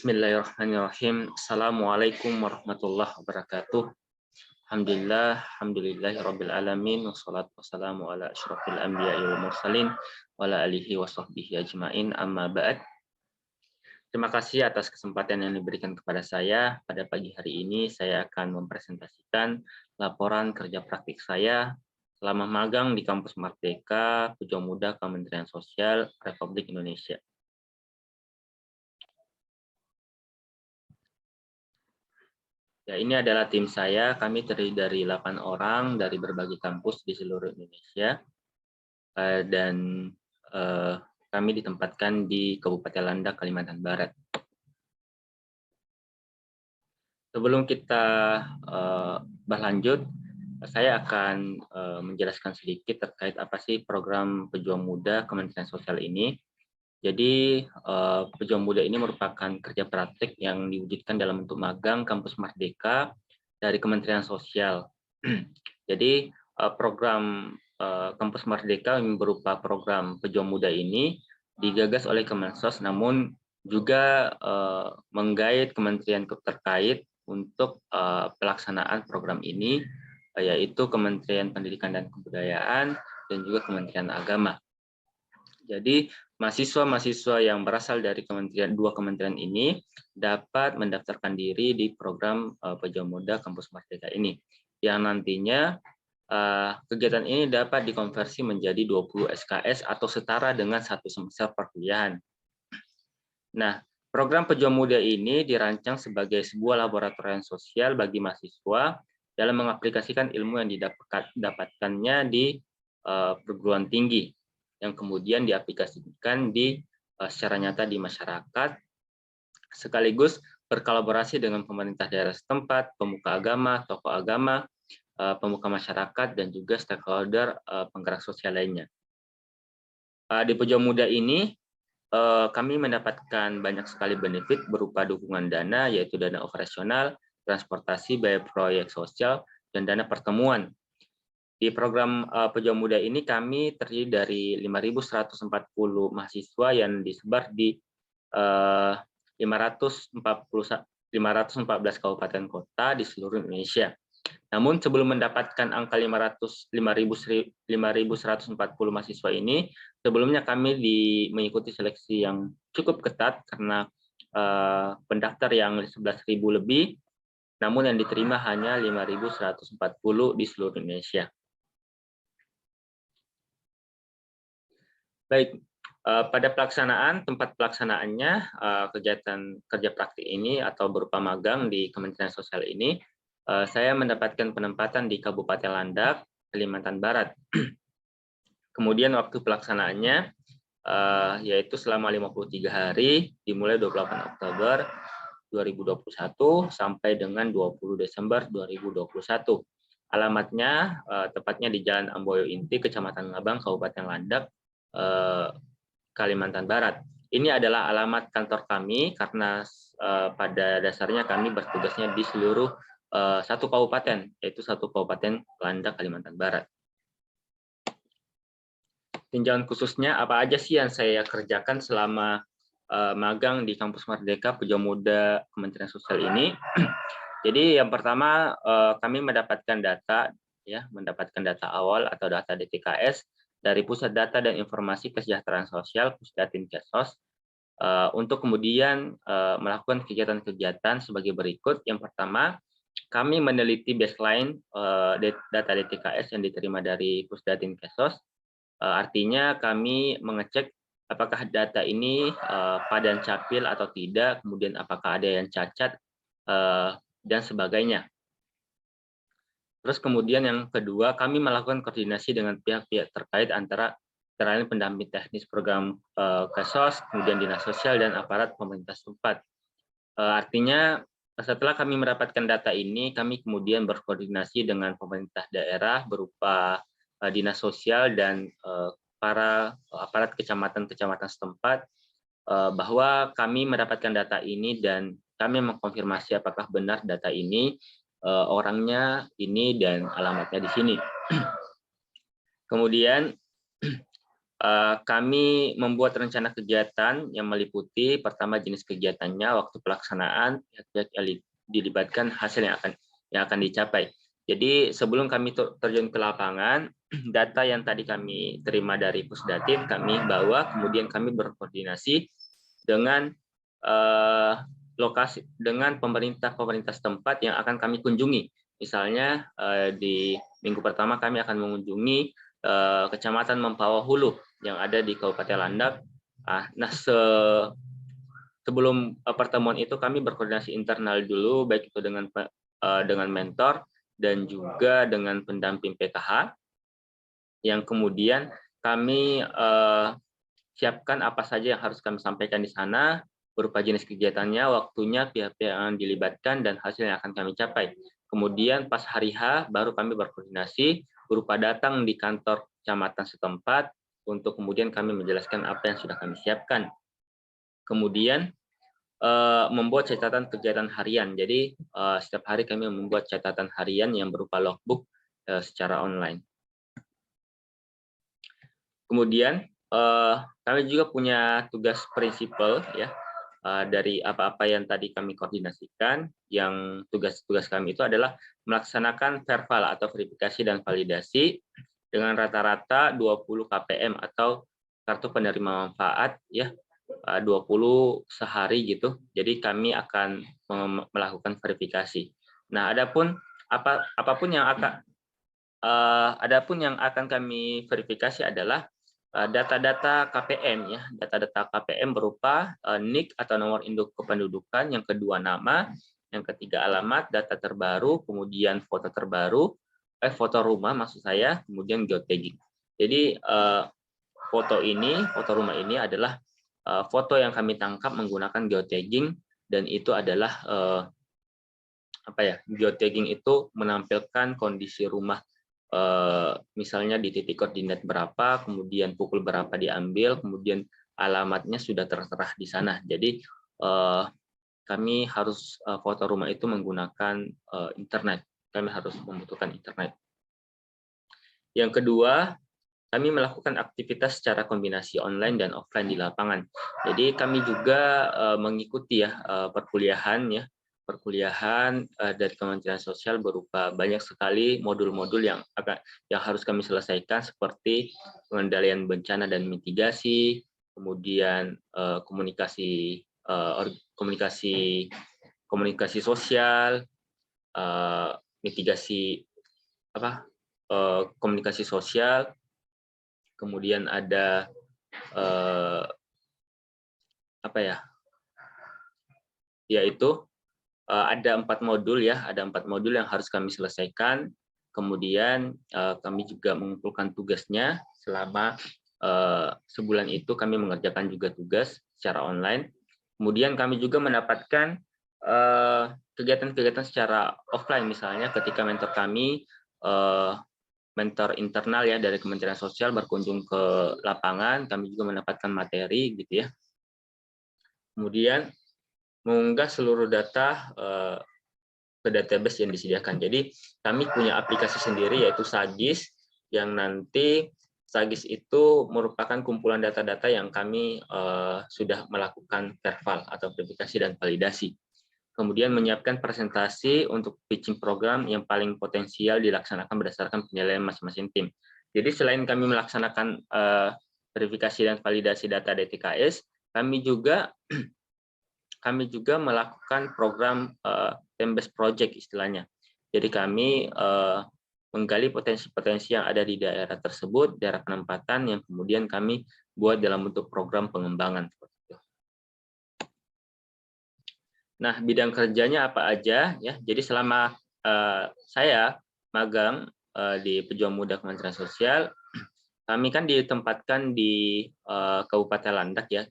Bismillahirrahmanirrahim. Assalamualaikum warahmatullahi wabarakatuh. Alhamdulillahirabbil alamin wassalatu wassalamu ala asyrofil anbiya'i wal mursalin wa ala alihi washabbihi ajmain amma ba'd. Terima kasih atas kesempatan yang diberikan kepada saya. Pada pagi hari ini saya akan mempresentasikan laporan kerja praktik saya selama magang di Kampus Merdeka, Pejuang Muda Kementerian Sosial Republik Indonesia. Ya, ini adalah tim saya. Kami terdiri dari 8 orang dari berbagai kampus di seluruh Indonesia. Dan kami ditempatkan di Kabupaten Landak, Kalimantan Barat. Sebelum kita berlanjut, saya akan menjelaskan sedikit terkait apa sih program Pejuang Muda Kementerian Sosial ini. Jadi, Pejuang Muda ini merupakan kerja praktik yang diwujudkan dalam bentuk magang Kampus Merdeka dari Kementerian Sosial. Jadi, program Kampus Merdeka yang berupa program Pejuang Muda ini digagas oleh Kemensos, namun juga menggait kementerian terkait untuk pelaksanaan program ini, yaitu Kementerian Pendidikan dan Kebudayaan dan juga Kementerian Agama. Jadi, mahasiswa-mahasiswa yang berasal dari dua kementerian ini dapat mendaftarkan diri di program Pejuang Muda Kampus Merdeka ini, yang nantinya kegiatan ini dapat dikonversi menjadi 20 SKS atau setara dengan 1 semester perkuliahan. Nah, program Pejuang Muda ini dirancang sebagai sebuah laboratorium sosial bagi mahasiswa dalam mengaplikasikan ilmu yang didapatkannya di perguruan tinggi, yang kemudian diaplikasikan secara nyata di masyarakat, sekaligus berkolaborasi dengan pemerintah daerah setempat, pemuka agama, tokoh agama, pemuka masyarakat, dan juga stakeholder penggerak sosial lainnya. Di Pejuang Muda ini, kami mendapatkan banyak sekali benefit berupa dukungan dana, yaitu dana operasional, transportasi, biaya proyek sosial, dan dana pertemuan. Di program Pejuang Muda ini kami terdiri dari 5.140 mahasiswa yang disebar di 514 kabupaten kota di seluruh Indonesia. Namun sebelum mendapatkan angka 5.140 mahasiswa ini, sebelumnya kami mengikuti seleksi yang cukup ketat karena pendaftar yang 11.000 lebih, namun yang diterima hanya 5.140 di seluruh Indonesia. Baik, pada tempat pelaksanaannya kegiatan kerja praktik ini atau berupa magang di Kementerian Sosial ini, saya mendapatkan penempatan di Kabupaten Landak, Kalimantan Barat. Kemudian waktu pelaksanaannya yaitu selama 53 hari, dimulai 28 Oktober 2021 sampai dengan 20 Desember 2021. Alamatnya tepatnya di Jalan Amboyo Inti, Kecamatan Ngabang, Kabupaten Landak, Kalimantan Barat. Ini adalah alamat kantor kami karena pada dasarnya kami bertugasnya di seluruh satu kabupaten, yaitu satu kabupaten Landak, Kalimantan Barat. Tinjauan khususnya apa aja sih yang saya kerjakan selama magang di Kampus Merdeka Pejuang Muda Kementerian Sosial ini? Jadi yang pertama kami mendapatkan data awal atau data DTKS dari Pusat Data dan Informasi Kesejahteraan Sosial Pusdatin Kesos, untuk kemudian melakukan kegiatan-kegiatan sebagai berikut. Yang pertama, kami meneliti baseline data DTKS yang diterima dari Pusdatin Kesos. Artinya kami mengecek apakah data ini padan capil atau tidak, kemudian apakah ada yang cacat, dan sebagainya. Terus kemudian yang kedua, kami melakukan koordinasi dengan pihak-pihak terkait antara lain pendamping teknis program Kesos, kemudian Dinas Sosial, dan aparat pemerintah setempat. Artinya setelah kami mendapatkan data ini, kami kemudian berkoordinasi dengan pemerintah daerah berupa Dinas Sosial dan para aparat kecamatan-kecamatan setempat, bahwa kami mendapatkan data ini dan kami mengkonfirmasi apakah benar data ini orangnya ini dan alamatnya di sini. Kemudian kami membuat rencana kegiatan yang meliputi pertama jenis kegiatannya, waktu pelaksanaan, pihak-pihak yang dilibatkan, hasil yang akan dicapai. Jadi sebelum kami terjun ke lapangan, data yang tadi kami terima dari Pusdatin kami bawa, kemudian kami berkoordinasi dengan dengan pemerintah setempat yang akan kami kunjungi. Misalnya di minggu pertama kami akan mengunjungi Kecamatan Mempawah Hulu yang ada di Kabupaten Landak. Nah, sebelum pertemuan itu kami berkoordinasi internal dulu, baik itu dengan mentor dan juga dengan pendamping PKH, yang kemudian kami siapkan apa saja yang harus kami sampaikan di sana, berupa jenis kegiatannya, waktunya, pihak-pihak yang dilibatkan, dan hasil yang akan kami capai. Kemudian pas hari H, baru kami berkoordinasi, berupa datang di kantor kecamatan setempat, untuk kemudian kami menjelaskan apa yang sudah kami siapkan. Kemudian membuat catatan kegiatan harian. Jadi setiap hari kami membuat catatan harian yang berupa logbook secara online. Kemudian kami juga punya tugas prinsipal ya, dari apa-apa yang tadi kami koordinasikan. Yang tugas-tugas kami itu adalah melaksanakan verval atau verifikasi dan validasi dengan rata-rata 20 KPM atau kartu penerima manfaat ya, 20 sehari gitu. Jadi kami akan melakukan verifikasi. Nah, apapun yang akan kami verifikasi adalah data-data KPM ya, data-data KPM berupa NIK atau nomor induk kependudukan, yang kedua nama, yang ketiga alamat, data terbaru, kemudian foto terbaru, foto rumah maksud saya, kemudian geotagging. Jadi foto rumah ini adalah foto yang kami tangkap menggunakan geotagging, dan itu adalah geotagging itu menampilkan kondisi rumah, misalnya di titik koordinat berapa, kemudian pukul berapa diambil, kemudian alamatnya sudah tertera di sana. Jadi kami harus foto rumah itu menggunakan internet. Kami harus membutuhkan internet. Yang kedua, kami melakukan aktivitas secara kombinasi online dan offline di lapangan. Jadi kami juga mengikuti ya perkuliahan dari Kementerian Sosial berupa banyak sekali modul-modul yang harus kami selesaikan, seperti pengendalian bencana dan mitigasi, kemudian komunikasi sosial, mitigasi komunikasi sosial, kemudian ada yaitu ada 4 modul ya, ada 4 modul yang harus kami selesaikan. Kemudian kami juga mengumpulkan tugasnya selama sebulan itu. Kami mengerjakan juga tugas secara online. Kemudian kami juga mendapatkan kegiatan-kegiatan secara offline, misalnya ketika mentor kami, mentor internal ya dari Kementerian Sosial berkunjung ke lapangan, kami juga mendapatkan materi gitu ya. Kemudian mengunggah seluruh data ke database yang disediakan. Jadi kami punya aplikasi sendiri yaitu Sagis, yang nanti Sagis itu merupakan kumpulan data-data yang kami sudah melakukan verval atau verifikasi dan validasi. Kemudian menyiapkan presentasi untuk pitching program yang paling potensial dilaksanakan berdasarkan penilaian masing-masing tim. Jadi selain kami melaksanakan verifikasi dan validasi data DTKS, kami juga melakukan program time-based project istilahnya. Jadi kami menggali potensi-potensi yang ada di daerah tersebut, daerah penempatan, yang kemudian kami buat dalam bentuk program pengembangan. Nah, bidang kerjanya apa aja ya? Jadi selama saya magang di Pejuang Muda Kementerian Sosial, kami kan ditempatkan di Kabupaten Landak ya,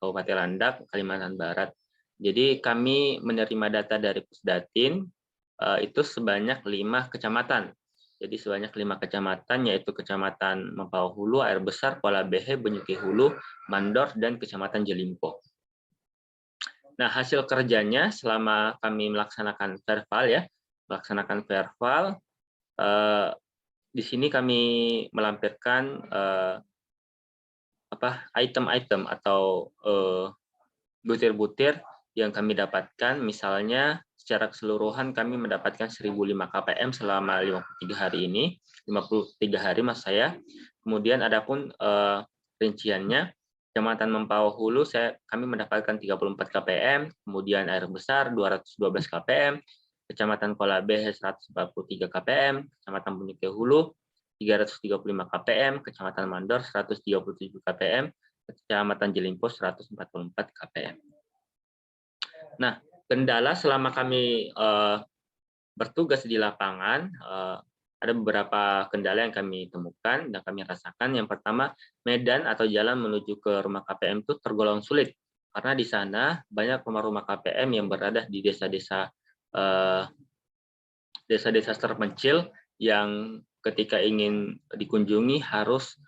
Kabupaten Landak, Kalimantan Barat. Jadi kami menerima data dari Pusdatin itu sebanyak 5 kecamatan. Jadi sebanyak 5 kecamatan, yaitu Kecamatan Mempawah Hulu, Air Besar, Kuala Behe, Benyuki Hulu, Mandor, dan Kecamatan Jelimpo. Nah, hasil kerjanya selama kami melaksanakan verval di sini kami melampirkan item-item atau butir-butir yang kami dapatkan. Misalnya secara keseluruhan kami mendapatkan 1.005 kpm selama 53 hari ini, 53 hari maksud saya. Kemudian adapun rinciannya, Kecamatan Mempawah Hulu kami mendapatkan 34 kpm, kemudian Air Besar 212 kpm, Kecamatan Kolabehe 143 kpm, Kecamatan Bunike Hulu 335 kpm, Kecamatan Mandor 137 kpm, Kecamatan Jelimpos 144 kpm. Nah, kendala selama kami bertugas di lapangan, ada beberapa kendala yang kami temukan dan kami rasakan. Yang pertama, medan atau jalan menuju ke rumah KPM itu tergolong sulit, karena di sana banyak rumah-rumah KPM yang berada di desa-desa terpencil yang ketika ingin dikunjungi harus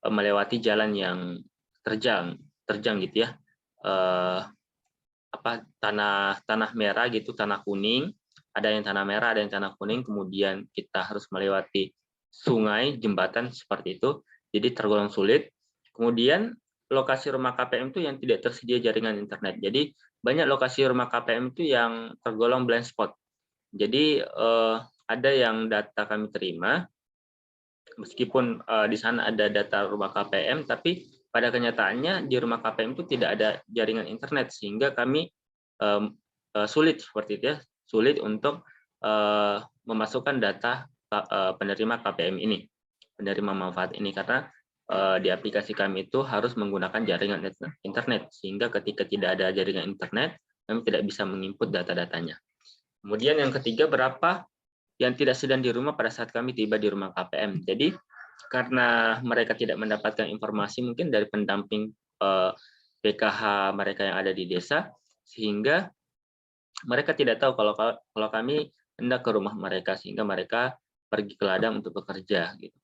melewati jalan yang terjang gitu ya, tanah merah gitu, tanah kuning, ada yang tanah merah, ada yang tanah kuning, kemudian kita harus melewati sungai, jembatan seperti itu, jadi tergolong sulit. Kemudian lokasi rumah KPM itu yang tidak tersedia jaringan internet, jadi banyak lokasi rumah KPM itu yang tergolong blind spot. Jadi ada yang data kami terima, meskipun di sana ada data rumah KPM, tapi pada kenyataannya di rumah KPM itu tidak ada jaringan internet, sehingga kami sulit seperti itu ya, sulit untuk memasukkan data penerima KPM ini, penerima manfaat ini, karena di aplikasi kami itu harus menggunakan jaringan internet, sehingga ketika tidak ada jaringan internet, kami tidak bisa menginput data-datanya. Kemudian yang ketiga, berapa yang tidak sedang di rumah pada saat kami tiba di rumah KPM. Jadi karena mereka tidak mendapatkan informasi mungkin dari pendamping PKH mereka yang ada di desa, sehingga mereka tidak tahu kalau kami hendak ke rumah mereka, sehingga mereka pergi ke ladang untuk bekerja gitu.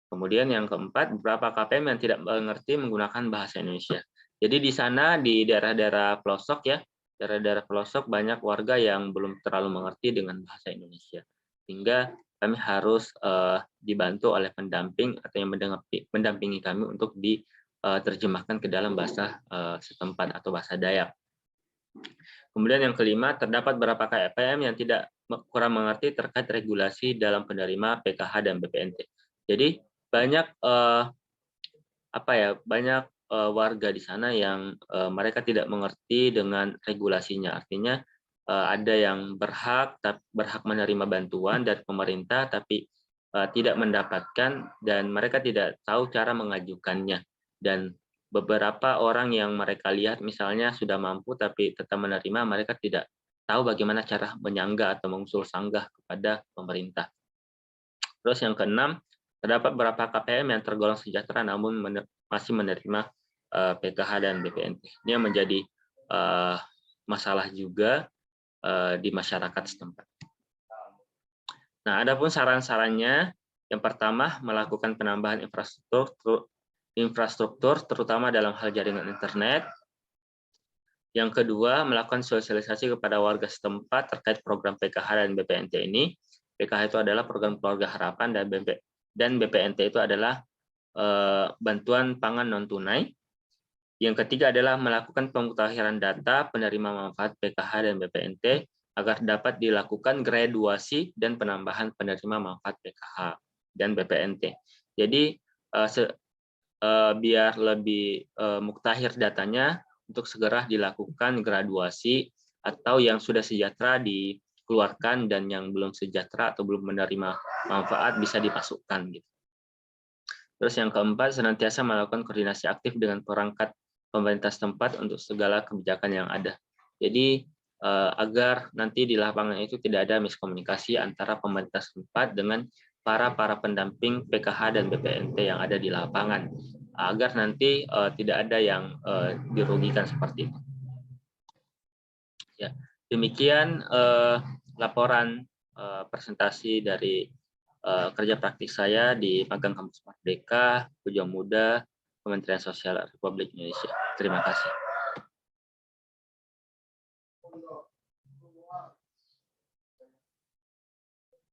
Kemudian yang keempat, beberapa KPM yang tidak mengerti menggunakan bahasa Indonesia. Jadi di sana di daerah-daerah pelosok ya, daerah-daerah pelosok banyak warga yang belum terlalu mengerti dengan bahasa Indonesia, sehingga kami harus dibantu oleh pendamping atau yang mendampingi kami untuk diterjemahkan ke dalam bahasa setempat atau bahasa Dayak. Kemudian yang kelima, terdapat beberapa KPM yang kurang mengerti terkait regulasi dalam penerima PKH dan BPNT. Jadi banyak banyak warga di sana yang mereka tidak mengerti dengan regulasinya. Artinya ada yang berhak menerima bantuan dari pemerintah, tapi tidak mendapatkan, dan mereka tidak tahu cara mengajukannya. Dan beberapa orang yang mereka lihat misalnya sudah mampu tapi tetap menerima, mereka tidak tahu bagaimana cara menyanggah atau mengusul sanggah kepada pemerintah. Terus yang keenam, terdapat beberapa KPM yang tergolong sejahtera namun masih menerima PKH dan BPNT. Ini yang menjadi masalah juga di masyarakat setempat. Nah, adapun saran-sarannya, yang pertama melakukan penambahan infrastruktur terutama dalam hal jaringan internet. Yang kedua, melakukan sosialisasi kepada warga setempat terkait program PKH dan BPNT ini. PKH itu adalah program keluarga harapan, dan BPNT itu adalah bantuan pangan non tunai. Yang ketiga adalah melakukan pemutahiran data penerima manfaat PKH dan BPNT agar dapat dilakukan graduasi dan penambahan penerima manfaat PKH dan BPNT. Jadi biar lebih muktahir datanya, untuk segera dilakukan graduasi, atau yang sudah sejahtera dikeluarkan dan yang belum sejahtera atau belum menerima manfaat bisa dimasukkan gitu. Terus yang keempat, senantiasa melakukan koordinasi aktif dengan perangkat pemerintah setempat untuk segala kebijakan yang ada. Jadi agar nanti di lapangan itu tidak ada miskomunikasi antara pemerintah setempat dengan para pendamping PKH dan BPNT yang ada di lapangan, agar nanti tidak ada yang dirugikan seperti itu. Ya, demikian laporan presentasi dari kerja praktik saya di Magang Kampus Merdeka, Pejuang Muda, Kementerian Sosial Republik Indonesia. Terima kasih.